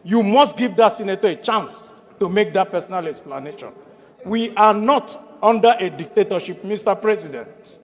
you must give that senator a chance to make that personal explanation. We are not under a dictatorship, Mr. President.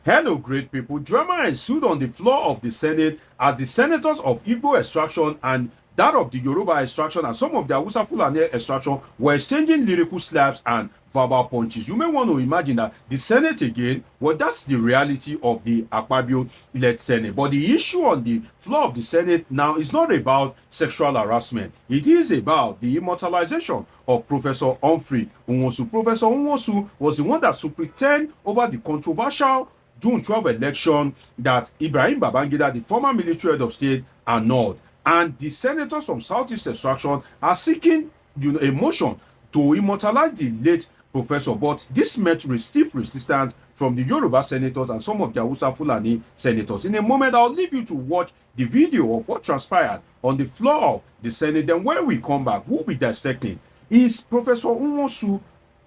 Hello, great people. Drama ensued on the floor of the Senate as the senators of Igbo extraction and that of the Yoruba extraction and some of the Hausa Fulani extraction were exchanging lyrical slaps and verbal punches. You may want to imagine that the Senate again, well, that's the reality of the Akpabio-led Senate. But the issue on the floor of the Senate now is not about sexual harassment. It is about the immortalization of Professor Humphrey Nwosu. Professor Nwosu was the one that superintended over the controversial June 12 election that Ibrahim Babangida, the former military head of state, annulled. And the senators from Southeast Extraction are seeking a motion to immortalize the late professor. But this met with stiff resistance from the Yoruba senators and some of the Hausa Fulani senators. In a moment, I'll leave you to watch the video of what transpired on the floor of the Senate. Then when we come back, we'll be dissecting. Is Professor Nwosu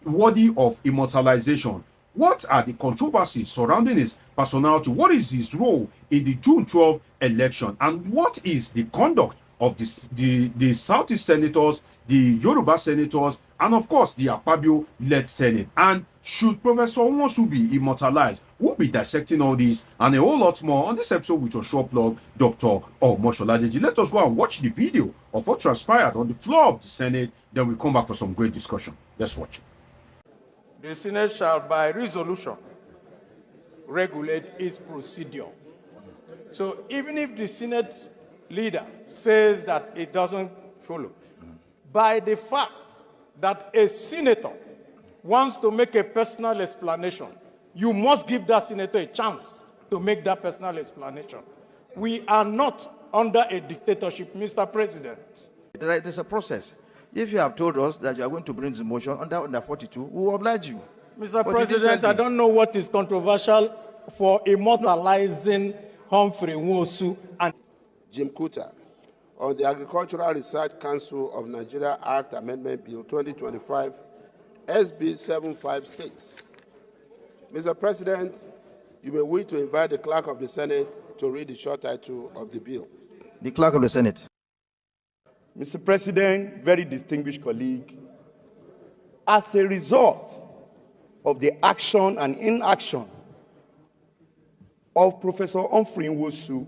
worthy of immortalization? What are the controversies surrounding his personality? What is his role in the June 12 election? And what is the conduct of the Southeast senators, the Yoruba senators, and of course the Akpabio-led Senate? And should Professor Nwosu be immortalized? We'll be dissecting all this and a whole lot more on this episode with your short blog, Dr. Omosholadeji. Let us go and watch the video of what transpired on the floor of the Senate. Then we'll come back for some great discussion. Let's watch it. The Senate shall, by resolution, regulate its procedure. So even if the Senate leader says that it doesn't follow, by the fact that a senator wants to make a personal explanation, you must give that senator a chance to make that personal explanation. We are not under a dictatorship, Mr. President. There's a process. If you have told us that you are going to bring the motion under 42, we will oblige you. Mr. President, I don't know what is controversial for immortalizing Humphrey Nwosu and Jim Kuta on the Agricultural Research Council of Nigeria Act Amendment Bill 2025, SB 756. Mr. President, you may wish to invite the Clerk of the Senate to read the short title of the bill. The Clerk of the Senate. Mr. President, very distinguished colleague, as a result of the action and inaction of Professor Humphrey Nwosu,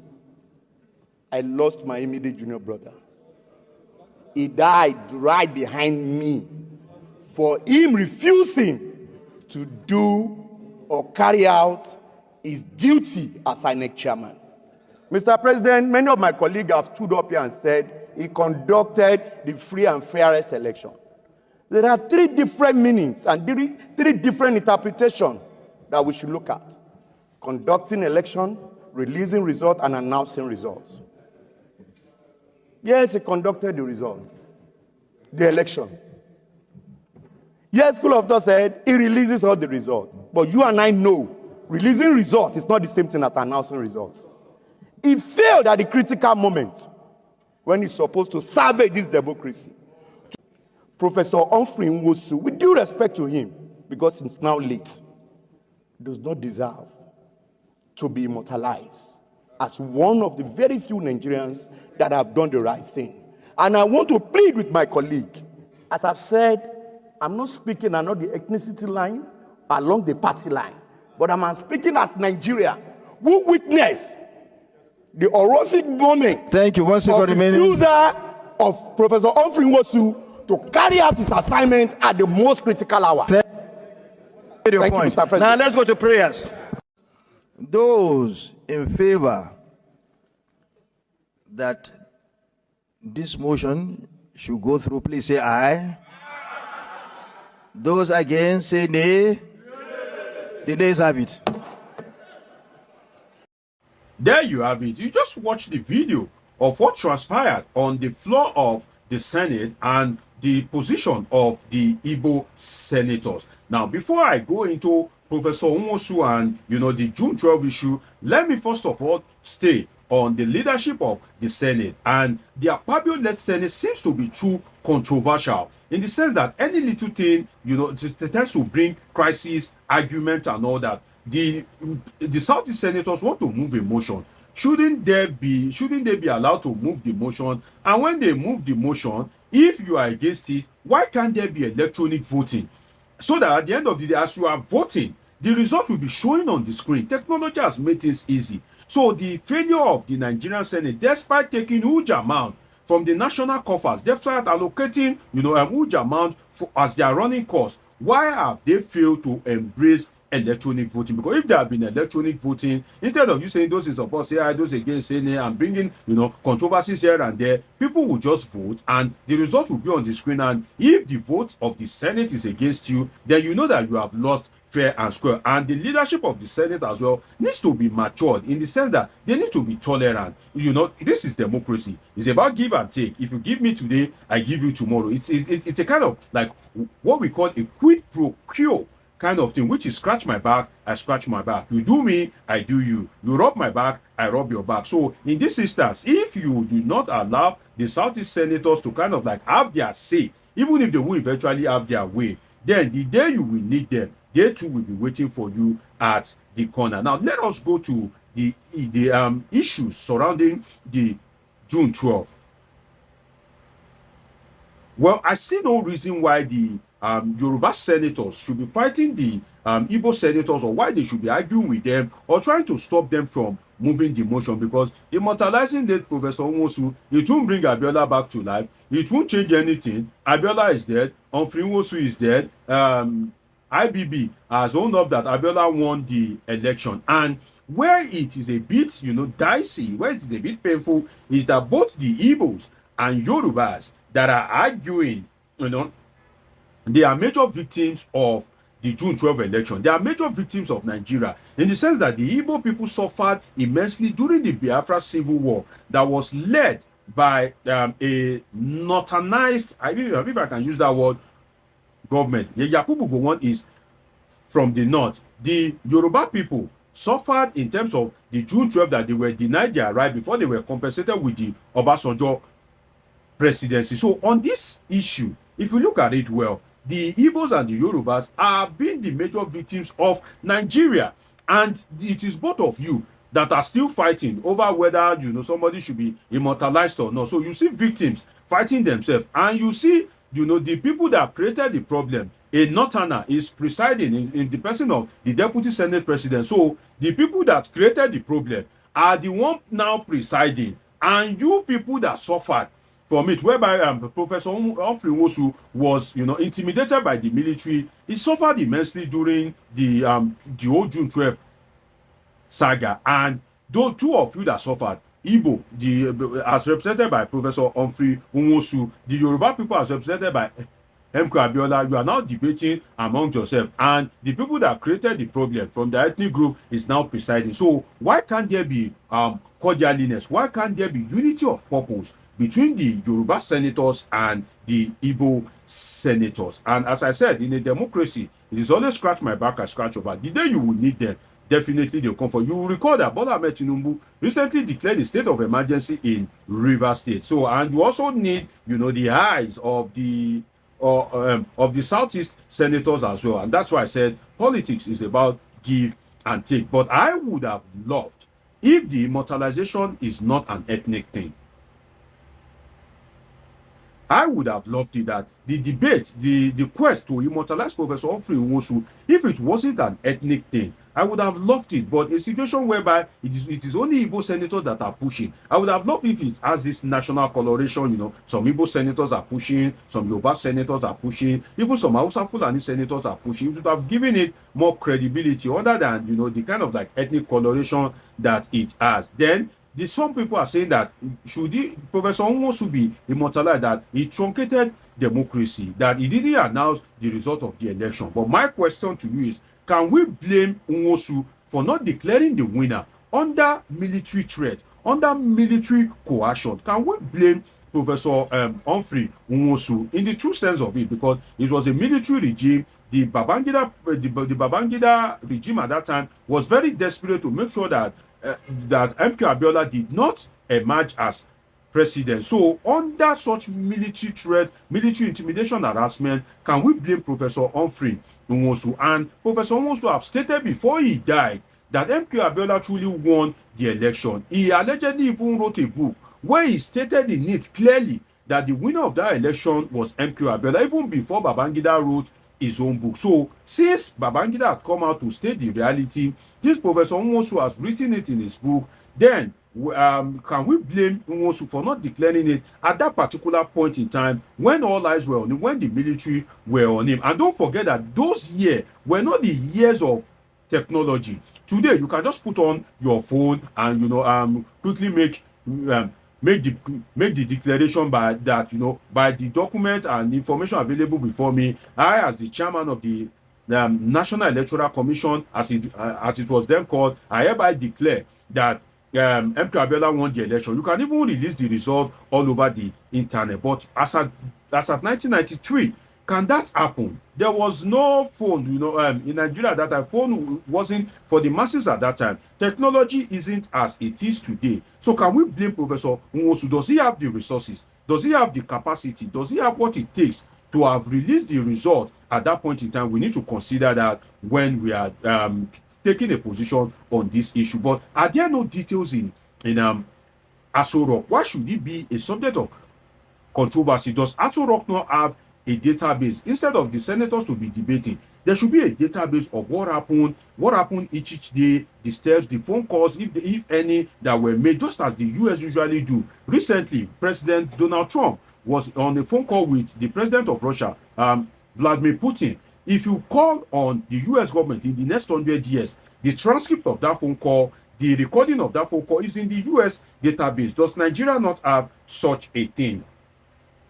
I lost my immediate junior brother. He died right behind me for him refusing to do or carry out his duty as INEC chairman. Mr. President, many of my colleagues have stood up here and said he conducted the free and fairest election. There are three different meanings and three different interpretations that we should look at: conducting election, releasing results, and announcing results. Yes, he conducted the results, the election. Yes, School of Thought said he releases all the results. But you and I know releasing results is not the same thing as announcing results. He failed at the critical moment when he's supposed to salvage this democracy. Professor Humphrey Nwosu, with due respect to him, because it's now late, does not deserve to be immortalized as one of the very few Nigerians that have done the right thing. And I want to plead with my colleague. As I've said, I'm not speaking along the ethnicity line, along the party line, but I'm speaking as Nigeria, who witnessed the horrific moment. Thank you. Once again, refusal of Professor Humphrey Nwosu to carry out his assignment at the most critical hour. Thank you, Mr. President. Now let's go to prayers. Those in favor that this motion should go through, please say aye. Those against, say nay. The nays have it. There you have it. You just watched the video of what transpired on the floor of the Senate and the position of the Igbo senators. Now, before I go into Professor Nwosu and the June 12 issue, let me first of all stay on the leadership of the Senate. And the Akpabio-led Senate seems to be too controversial in the sense that any little thing, it tends to bring crisis, argument, and all that. The Southeast senators want to move a motion. shouldn't they be allowed to move the motion? And when they move the motion, if you are against it, why can't there be electronic voting? So that at the end of the day, as you are voting, the result will be showing on the screen. Technology has made things easy. So the failure of the Nigerian Senate, despite taking huge amount from the national coffers, despite allocating, a huge amount as their running cost, why have they failed to embrace electronic voting? Because if there had been electronic voting, instead of you saying those in support, say I, those against, say nay, and bringing controversies here and there, people will just vote and the result will be on the screen. And if the vote of the Senate is against you, then you know that you have lost fair and square. And the leadership of the Senate as well needs to be matured in the sense that they need to be tolerant. This is democracy. It's about give and take. If you give me today, I give you tomorrow. It's a kind of like what we call a quid pro quo kind of thing, which is scratch my back, I scratch my back. You do me, I do you. You rub my back, I rub your back. So in this instance, if you do not allow the Southeast senators to kind of like have their say, even if they will eventually have their way, then the day you will need them, they too will be waiting for you at the corner. Now let us go to the issues surrounding the June 12th. Well, I see no reason why the Yoruba senators should be fighting the Igbo senators, or why they should be arguing with them or trying to stop them from moving the motion, because immortalizing late Professor Nwosu, it won't bring Abiola back to life. It won't change anything. Abiola is dead. Humphrey Nwosu is dead. IBB has owned up that Abiola won the election. And where it is a bit, dicey, where it is a bit painful, is that both the Igbos and Yorubas that are arguing, they are major victims of the June 12 election. They are major victims of Nigeria, in the sense that the Igbo people suffered immensely during the Biafra civil war that was led by a northernized, if I can use that word, government. Yakubu Gowon is from the north. The Yoruba people suffered in terms of the June 12 that they were denied their right before they were compensated with the Obasanjo presidency. So on this issue, if you look at it well, the Igbos and the Yorubas are being the major victims of Nigeria, and it is both of you that are still fighting over whether somebody should be immortalized or not. So you see victims fighting themselves, and you see the people that created the problem. A northerner is presiding in the person of the deputy senate president. So the people that created the problem are the one now presiding, and you people that suffered from it, whereby Professor Humphrey Nwosu was intimidated by the military. He suffered immensely during the old June 12 saga. And those two of you that suffered, Igbo, as represented by Professor Humphrey Nwosu, the Yoruba people as represented by MK Abiola, you are now debating among yourself, and the people that created the problem from the ethnic group is now presiding. So why can't there be cordialness? Why can't there be unity of purpose between the Yoruba senators and the Igbo senators? And as I said, in a democracy, it is always scratch my back, I scratch your back. The day you will need them, definitely they'll come for you. You will recall that Bola Ahmed Tinubu recently declared a state of emergency in Rivers State. So, and you also need, the eyes of the Southeast senators as well. And that's why I said politics is about give and take. But I would have loved if the immortalization is not an ethnic thing. I would have loved it that the debate, the quest to immortalize Professor Humphrey Nwosu, if it wasn't an ethnic thing, I would have loved it. But a situation whereby it is only Igbo senators that are pushing, I would have loved if it has this national coloration. Some Igbo senators are pushing, some Yoruba senators are pushing, even some Hausa Fulani senators are pushing. It would have given it more credibility other than the kind of like ethnic coloration that it has. Then some people are saying that should Professor Nwosu be immortalized, that he truncated democracy, that he didn't announce the result of the election. But my question to you is, can we blame Nwosu for not declaring the winner under military threat, under military coercion? Can we blame Professor Humphrey Nwosu in the true sense of it? Because it was a military regime. The Babangida regime at that time was very desperate to make sure that MK Abiola did not emerge as president. So under such military threat, military intimidation, harassment, can we blame Professor Humphrey Nwosu? And Professor Nwosu have stated before he died that MK Abiola truly won the election. He allegedly even wrote a book where he stated in it clearly that the winner of that election was MK Abiola, even before Babangida wrote his own book. So since Babangida had come out to state the reality, this Professor Nwosu has written it in his book, then can we blame Nwosu for not declaring it at that particular point in time when all eyes were on him, when the military were on him? And don't forget that those years were not the years of technology. Today you can just put on your phone and quickly make the declaration by that, by the document and information available before me. I, as the chairman of the National Electoral Commission, as it was then called, I hereby declare that MK Abiola won the election. You can even release the result all over the internet. But as at 1993, can that happen? There was no phone, in Nigeria at that time. Phone wasn't for the masses at that time. Technology isn't as it is today. So can we blame Professor Nwosu? Does he have the resources? Does he have the capacity? Does he have what it takes to have released the result at that point in time? We need to consider that when we are taking a position on this issue. But are there no details in Aso Rock? Why should it be a subject of controversy? Does Aso Rock not have a database? Instead of the senators to be debating, there should be a database of what happened each day, the steps, the phone calls, if any, that were made, just as the US usually do. Recently, President Donald Trump was on a phone call with the president of Russia, Vladimir Putin. If you call on the US government in the next 100 years, the transcript of that phone call, the recording of that phone call is in the US database. Does Nigeria not have such a thing?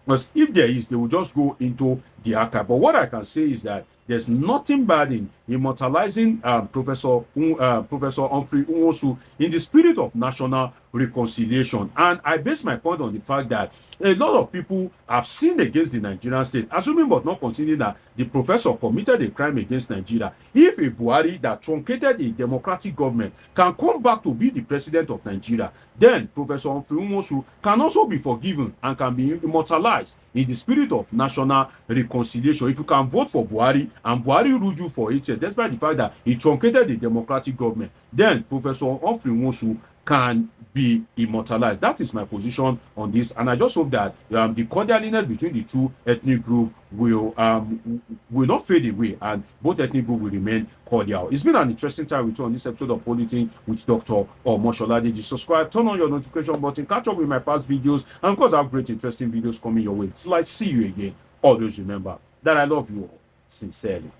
Because if there is, they will just go into the archive. But what I can say is that there's nothing bad in immortalizing Professor Humphrey Nwosu in the spirit of national reconciliation. And I base my point on the fact that a lot of people have sinned against the Nigerian state, assuming but not considering that the professor committed a crime against Nigeria. If a Buhari that truncated a democratic government can come back to be the president of Nigeria, then Professor Humphrey Nwosu can also be forgiven and can be immortalized in the spirit of national reconciliation. If you can vote for Buhari and Buhari ruled you for 8 years, despite the fact that he truncated the democratic government, then Professor Humphrey Nwosu can be immortalized. That is my position on this, and I just hope that the cordialness between the two ethnic groups will not fade away, and both ethnic groups will remain cordial. It's been an interesting time with you on this episode of Politin with Dr. Omosholade. Subscribe, turn on your notification button, catch up with my past videos, and of course I have great interesting videos coming your way. Till I see you again, always remember that I love you all sincerely.